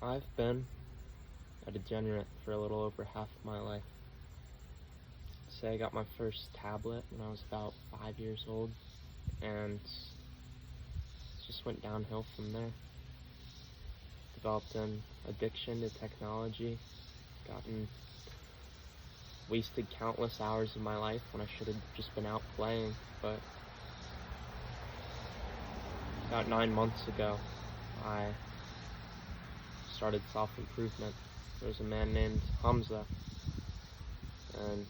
I've been a degenerate for a little over half my life. Say I got my first tablet when I was about 5 years old, and it just went downhill from there. Developed an addiction to technology, wasted countless hours of my life when I should have just been out playing, but about 9 months ago, I started self-improvement. There was a man named Hamza, and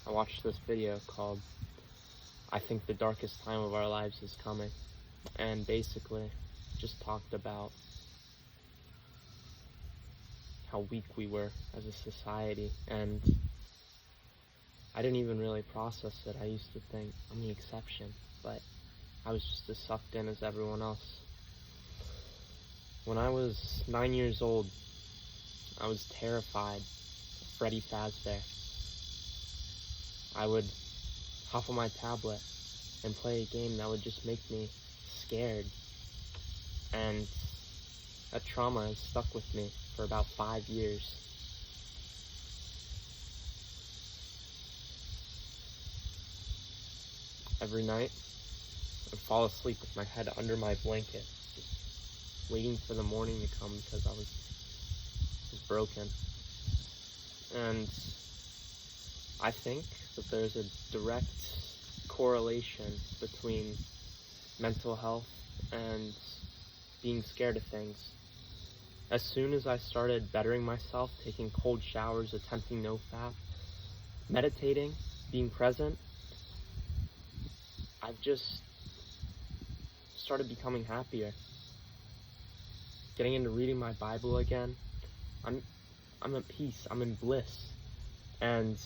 I watched this video called "I Think the Darkest Time of Our Lives is Coming," and basically just talked about how weak we were as a society, and I didn't even really process it. I used to think I'm the exception, but I was just as sucked in as everyone else. When I was 9 years old, I was terrified of Freddy Fazbear. I would hop on my tablet and play a game that would just make me scared. And that trauma has stuck with me for about 5 years. Every night, I'd fall asleep with my head under my blanket, just waiting for the morning to come because I was broken. And I think that there's a direct correlation between mental health and being scared of things. As soon as I started bettering myself, taking cold showers, attempting no-fap, meditating, being present, I've just started becoming happier. Getting into reading my Bible again, I'm at peace, I'm in bliss. And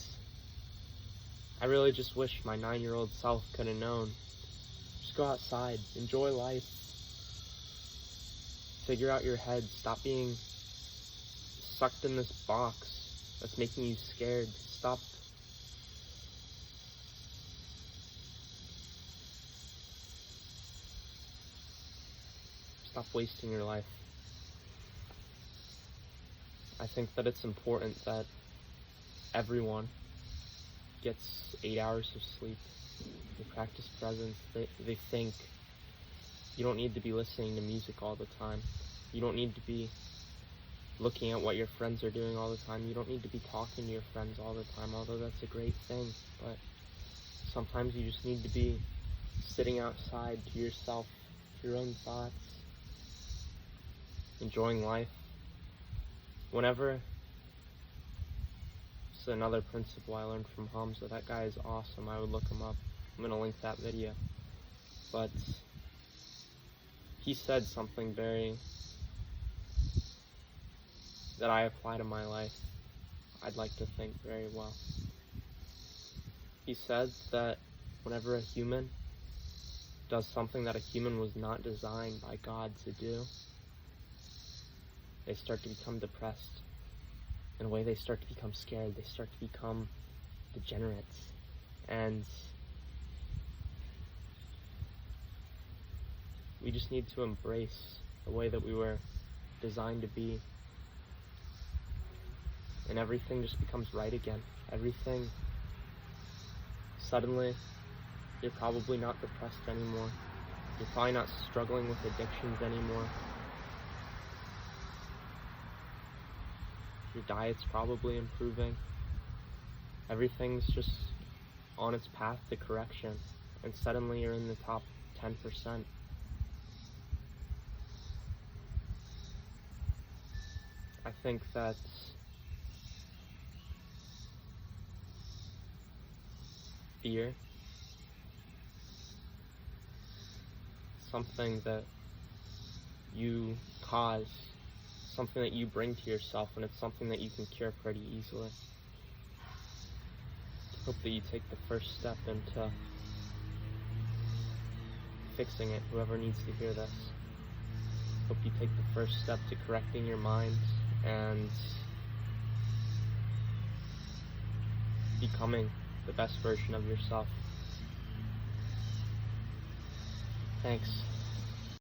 I really just wish my 9-year-old self could have known. Just go outside, enjoy life. Figure out your head, stop being sucked in this box that's making you scared. Stop wasting your life. I think that it's important that everyone gets 8 hours of sleep. They practice presence. They think. You don't need to be listening to music all the time. You don't need to be looking at what your friends are doing all the time. You don't need to be talking to your friends all the time, although that's a great thing. But sometimes you just need to be sitting outside to yourself, to your own thoughts, enjoying life. Whenever, this is another principle I learned from Hamza. That guy is awesome. I would look him up. I'm going to link that video. But he said something that I apply to my life, I'd like to think very well. He said that whenever a human does something that a human was not designed by God to do, they start to become depressed. In a way, they start to become scared. They start to become degenerates. And we just need to embrace the way that we were designed to be. And everything just becomes right again. Everything, suddenly, you're probably not depressed anymore. You're probably not struggling with addictions anymore. Your diet's probably improving. Everything's just on its path to correction, and suddenly you're in the top 10%. I think that fear, something that you cause, something that you bring to yourself, and it's something that you can cure pretty easily. Hope that you take the first step into fixing it, whoever needs to hear this. Hope you take the first step to correcting your mind and becoming the best version of yourself. Thanks.